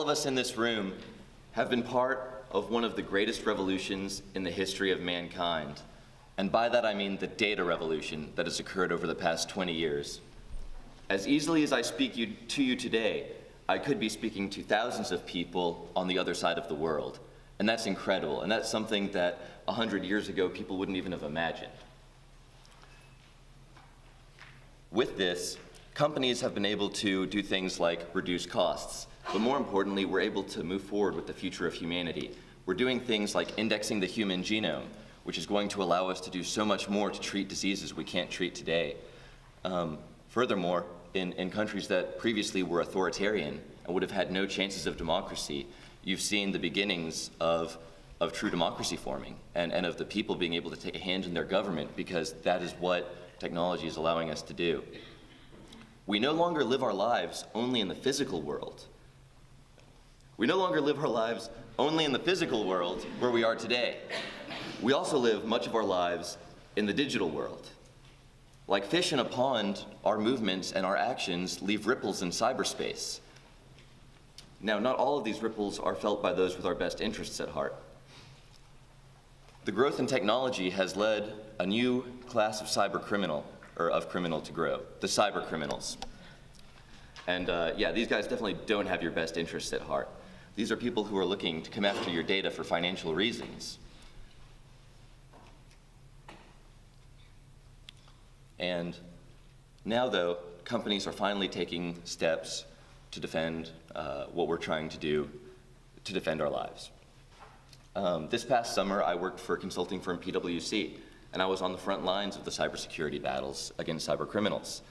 All of us in this room have been part of one of the greatest revolutions in the history of mankind. And by that I mean the data revolution that has occurred over the past 20 years. As easily as I speak to you today, I could be speaking to thousands of people on the other side of the world. And that's incredible, and that's something that 100 years ago people wouldn't even have imagined. With this, companies have been able to do things like reduce costs, but more importantly, we're able to move forward with the future of humanity. We're doing things like indexing the human genome, which is going to allow us to do so much more to treat diseases we can't treat today. Furthermore, in countries that previously were authoritarian and would have had no chances of democracy, you've seen the beginnings of true democracy forming and of the people being able to take a hand in their government, because that is what technology is allowing us to do. We no longer live our lives only in the physical world. We no longer live our lives only in the physical world where we are today. We also live much of our lives in the digital world. Like fish in a pond, our movements and our actions leave ripples in cyberspace. Now, not all of these ripples are felt by those with our best interests at heart. The growth in technology has led a new class of criminal to grow, the cyber criminals. And yeah, these guys definitely don't have your best interests at heart. These are people who are looking to come after your data for financial reasons. And now, though, companies are finally taking steps to defend what we're trying to do to defend our lives. This past summer, I worked for a consulting firm, PwC, and I was on the front lines of the cybersecurity battles against cyber criminals.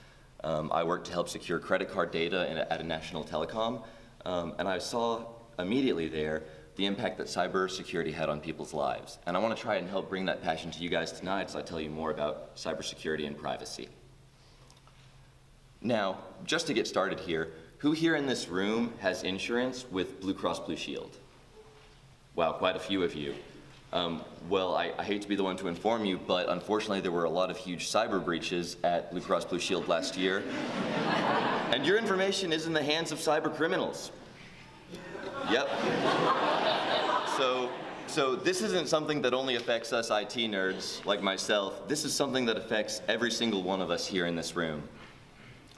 I worked to help secure credit card data at a national telecom, and I saw immediately there the impact that cybersecurity had on people's lives. And I want to try and help bring that passion to you guys tonight as I tell you more about cybersecurity and privacy. Now, just to get started here, who here in this room has insurance with Blue Cross Blue Shield? Wow, quite a few of you. Well, I hate to be the one to inform you, but unfortunately there were a lot of huge cyber breaches at Blue Cross Blue Shield last year. And your information is in the hands of cyber criminals. Yep. So this isn't something that only affects us IT nerds like myself. This is something that affects every single one of us here in this room.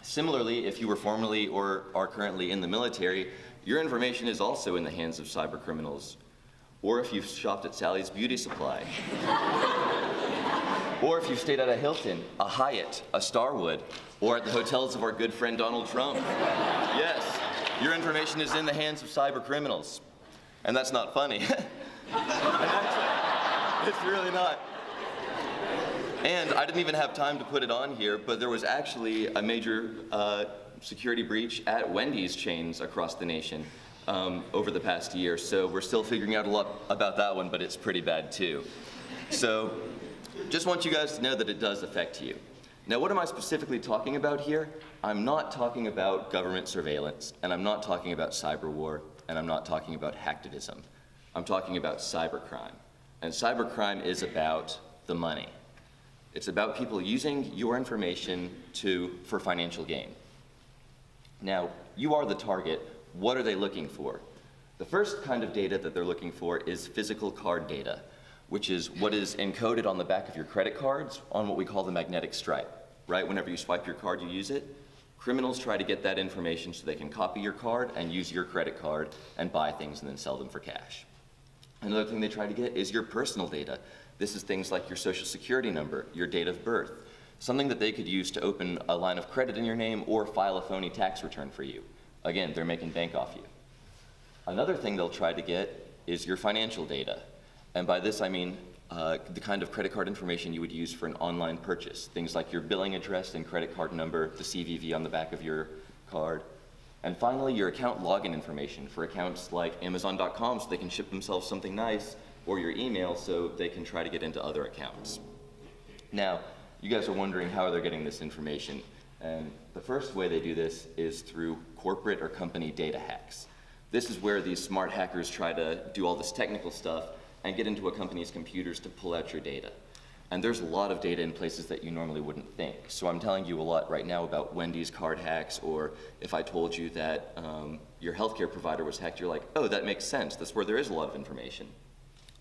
Similarly, if you were formerly or are currently in the military, your information is also in the hands of cyber criminals. Or if you've shopped at Sally's Beauty Supply. Or if you've stayed at a Hilton, a Hyatt, a Starwood, or at the hotels of our good friend Donald Trump. Yes, your information is in the hands of cyber criminals. And that's not funny. Actually, it's really not. And I didn't even have time to put it on here, but there was actually a major security breach at Wendy's chains across the nation over the past year. So we're still figuring out a lot about that one, but it's pretty bad too. So just want you guys to know that it does affect you. Now, what am I specifically talking about here? I'm not talking about government surveillance, and I'm not talking about cyber war, and I'm not talking about hacktivism. I'm talking about cybercrime. And cybercrime is about the money. It's about people using your information for financial gain. Now, you are the target. What are they looking for? The first kind of data that they're looking for is physical card data, which is what is encoded on the back of your credit cards on what we call the magnetic stripe, right? Whenever you swipe your card, you use it. Criminals try to get that information so they can copy your card and use your credit card and buy things and then sell them for cash. Another thing they try to get is your personal data. This is things like your social security number, your date of birth, something that they could use to open a line of credit in your name or file a phony tax return for you. Again, they're making bank off you. Another thing they'll try to get is your financial data. And by this I mean the kind of credit card information you would use for an online purchase. Things like your billing address and credit card number, the CVV on the back of your card. And finally, your account login information for accounts like Amazon.com so they can ship themselves something nice, or your email so they can try to get into other accounts. Now, you guys are wondering how they're getting this information. And the first way they do this is through corporate or company data hacks. This is where these smart hackers try to do all this technical stuff and get into a company's computers to pull out your data. And there's a lot of data in places that you normally wouldn't think. So I'm telling you a lot right now about Wendy's card hacks, or if I told you that your healthcare provider was hacked, you're like, oh, that makes sense. That's where there is a lot of information.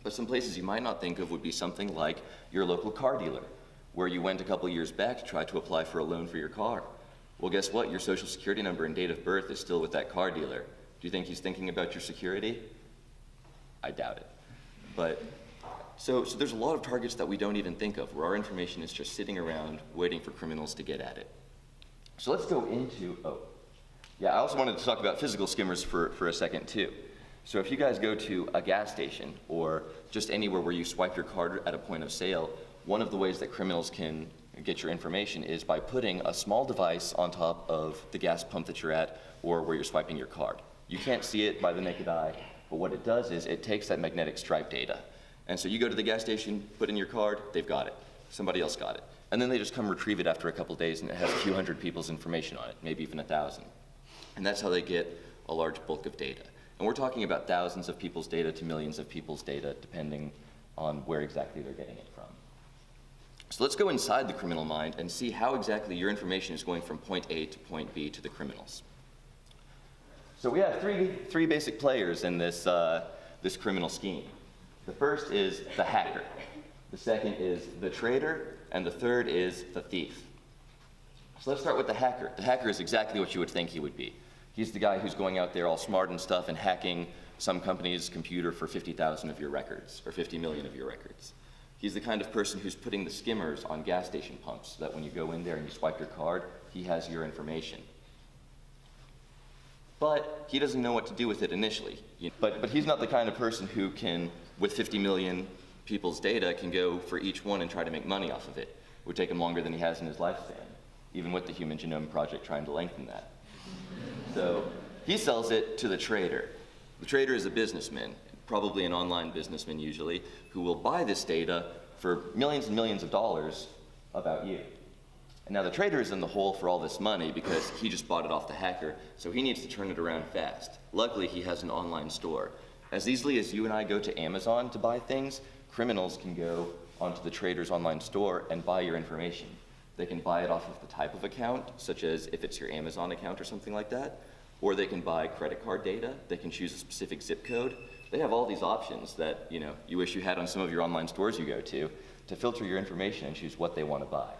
But some places you might not think of would be something like your local car dealer, where you went a couple years back to try to apply for a loan for your car. Well, guess what? Your social security number and date of birth is still with that car dealer. Do you think he's thinking about your security? I doubt it. But so there's a lot of targets that we don't even think of, where our information is just sitting around waiting for criminals to get at it. So let's go into, I also wanted to talk about physical skimmers for a second too. So if you guys go to a gas station or just anywhere where you swipe your card at a point of sale, one of the ways that criminals can get your information is by putting a small device on top of the gas pump that you're at or where you're swiping your card. You can't see it by the naked eye, but what it does is it takes that magnetic stripe data. And so you go to the gas station, put in your card, they've got it. Somebody else got it. And then they just come retrieve it after a couple days, and it has a few hundred people's information on it, maybe even 1,000. And that's how they get a large bulk of data. And we're talking about thousands of people's data to millions of people's data, depending on where exactly they're getting it from. So let's go inside the criminal mind and see how exactly your information is going from point A to point B to the criminals. So we have three basic players in this, this criminal scheme. The first is the hacker. The second is the trader, and the third is the thief. So let's start with the hacker. The hacker is exactly what you would think he would be. He's the guy who's going out there all smart and stuff and hacking some company's computer for 50,000 of your records, or 50 million of your records. He's the kind of person who's putting the skimmers on gas station pumps so that when you go in there and you swipe your card, he has your information. But he doesn't know what to do with it initially. But he's not the kind of person who can, with 50 million people's data, can go for each one and try to make money off of it. It would take him longer than he has in his lifespan, even with the Human Genome Project trying to lengthen that. So he sells it to the trader. The trader is a businessman, probably an online businessman usually, who will buy this data for millions and millions of dollars about you. And now the trader is in the hole for all this money because he just bought it off the hacker, so he needs to turn it around fast. Luckily, he has an online store. As easily as you and I go to Amazon to buy things, criminals can go onto the trader's online store and buy your information. They can buy it off of the type of account, such as if it's your Amazon account or something like that, or they can buy credit card data. They can choose a specific zip code. They have all these options that you wish you had on some of your online stores you go to filter your information and choose what they want to buy.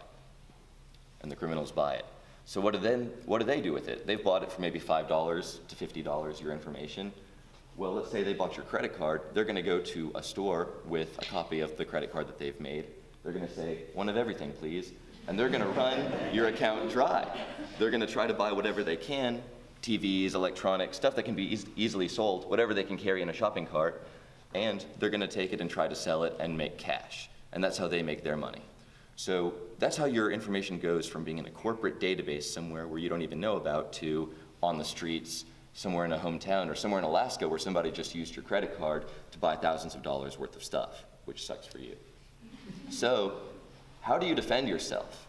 And the criminals buy it. So what do they do with it? They've bought it for maybe $5 to $50, your information. Well, let's say they bought your credit card. They're going to go to a store with a copy of the credit card that they've made. They're going to say, one of everything, please. And they're going to run your account dry. They're going to try to buy whatever they can, TVs, electronics, stuff that can be easily sold, whatever they can carry in a shopping cart, and they're going to take it and try to sell it and make cash. And that's how they make their money. So that's how your information goes from being in a corporate database somewhere where you don't even know about to on the streets, somewhere in a hometown, or somewhere in Alaska where somebody just used your credit card to buy thousands of dollars worth of stuff, which sucks for you. So how do you defend yourself?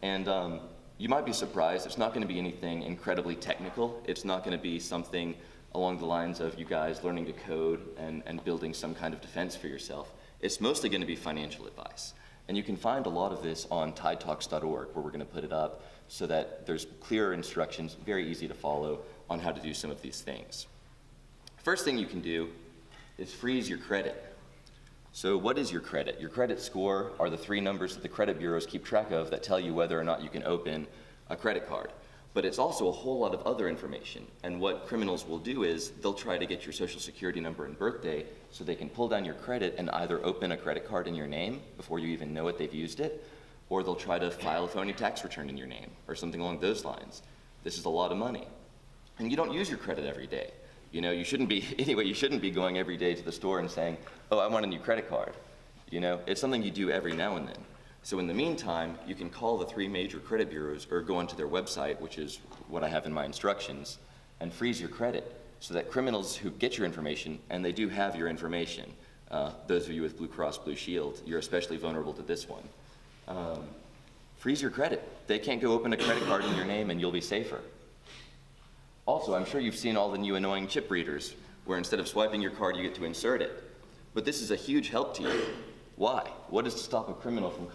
And you might be surprised, it's not going to be anything incredibly technical. It's not going to be something along the lines of you guys learning to code and building some kind of defense for yourself. It's mostly going to be financial advice. And you can find a lot of this on tidetalks.org, where we're going to put it up so that there's clear instructions, very easy to follow, on how to do some of these things. First thing you can do is freeze your credit. So what is your credit? Your credit score are the 3 numbers that the credit bureaus keep track of that tell you whether or not you can open a credit card. But it's also a whole lot of other information. And what criminals will do is they'll try to get your social security number and birthday so they can pull down your credit and either open a credit card in your name before you even know it, they've used it, or they'll try to file a phony tax return in your name or something along those lines. This is a lot of money. And you don't use your credit every day. You shouldn't be going every day to the store and saying, oh, I want a new credit card. It's something you do every now and then. So in the meantime, you can call the 3 major credit bureaus or go onto their website, which is what I have in my instructions, and freeze your credit so that criminals who get your information, and they do have your information, those of you with Blue Cross Blue Shield, you're especially vulnerable to this one. Freeze your credit. They can't go open a credit card in your name and you'll be safer. Also, I'm sure you've seen all the new annoying chip readers, where instead of swiping your card, you get to insert it. But this is a huge help to you. Why? What is to stop a criminal from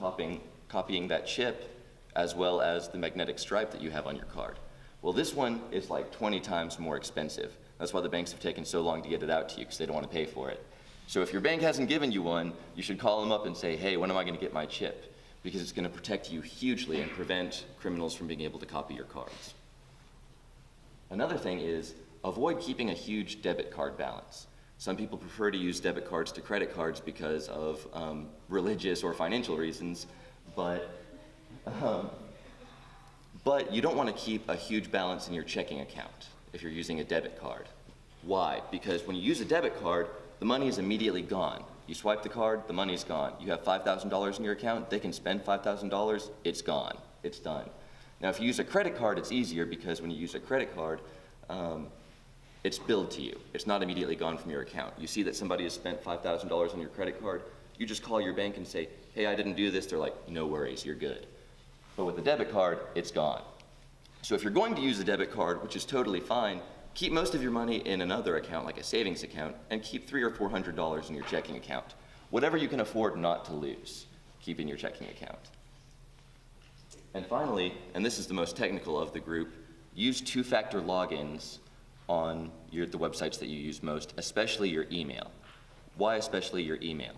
copying that chip as well as the magnetic stripe that you have on your card? Well, this one is like 20 times more expensive. That's why the banks have taken so long to get it out to you, because they don't want to pay for it. So if your bank hasn't given you one, you should call them up and say, hey, when am I going to get my chip? Because it's going to protect you hugely and prevent criminals from being able to copy your cards. Another thing is, avoid keeping a huge debit card balance. Some people prefer to use debit cards to credit cards because of religious or financial reasons, but you don't want to keep a huge balance in your checking account if you're using a debit card. Why? Because when you use a debit card, the money is immediately gone. You swipe the card, the money's gone. You have $5,000 in your account, they can spend $5,000, it's gone, it's done. Now if you use a credit card, it's easier because when you use a credit card, it's billed to you. It's not immediately gone from your account. You see that somebody has spent $5,000 on your credit card, you just call your bank and say, hey, I didn't do this. They're like, no worries, you're good. But with a debit card, it's gone. So if you're going to use a debit card, which is totally fine, keep most of your money in another account, like a savings account, and keep $300 or $400 in your checking account. Whatever you can afford not to lose, keep in your checking account. And finally, and this is the most technical of the group, use two-factor logins on the websites that you use most, especially your email. Why especially your email?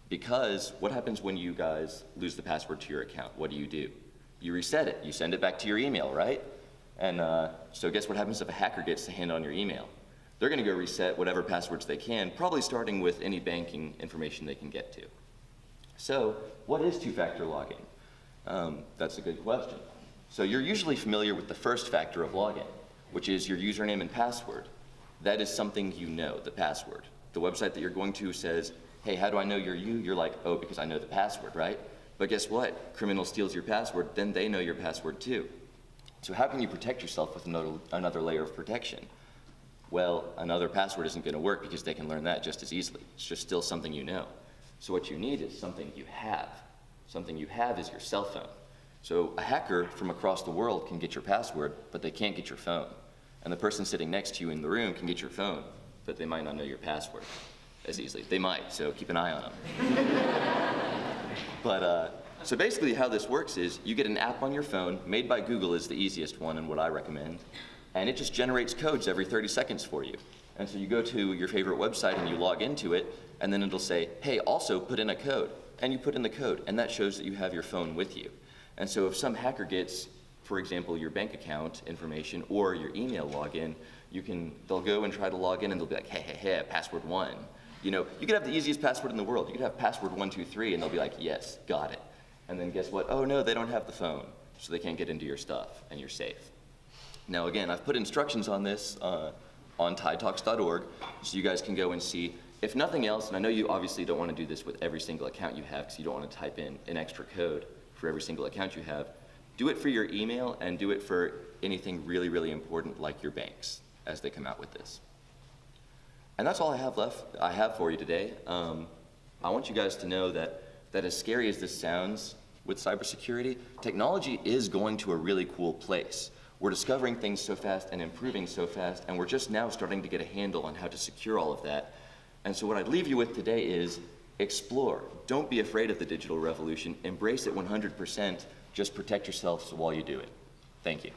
Because what happens when you guys lose the password to your account? What do? You reset it. You send it back to your email, right? And so guess what happens if a hacker gets a hand on your email? They're going to go reset whatever passwords they can, probably starting with any banking information they can get to. So what is two-factor login? That's a good question. So you're usually familiar with the first factor of login, which is your username and password. That is something you know, the password. The website that you're going to says, hey, how do I know you're you? You're like, oh, because I know the password, right? But guess what? Criminal steals your password, then they know your password too. So how can you protect yourself with another layer of protection? Well, another password isn't going to work because they can learn that just as easily. It's just still something you know. So what you need is something you have. Something you have is your cell phone. So a hacker from across the world can get your password, but they can't get your phone. And the person sitting next to you in the room can get your phone, but they might not know your password as easily. They might, so keep an eye on them. So basically how this works is you get an app on your phone, made by Google is the easiest one and what I recommend, and it just generates codes every 30 seconds for you. And so you go to your favorite website and you log into it, and then it'll say, hey, also put in a code. And you put in the code, and that shows that you have your phone with you. And so if some hacker gets, for example, your bank account information or your email login, they'll go and try to log in and they'll be like, hey, password 1. You know, you could have the easiest password in the world. You could have password 123 and they'll be like, yes, got it. And then guess what? Oh no, they don't have the phone, so they can't get into your stuff and you're safe. Now again, I've put instructions on this on tidetalks.org, so you guys can go and see. If nothing else, and I know you obviously don't want to do this with every single account you have because you don't want to type in an extra code for every single account you have, do it for your email and do it for anything really, really important like your banks as they come out with this. And that's all I have for you today. I want you guys to know that as scary as this sounds with cybersecurity, technology is going to a really cool place. We're discovering things so fast and improving so fast, and we're just now starting to get a handle on how to secure all of that. And so what I'd leave you with today is explore. Don't be afraid of the digital revolution. Embrace it 100%. Just protect yourselves while you do it. Thank you.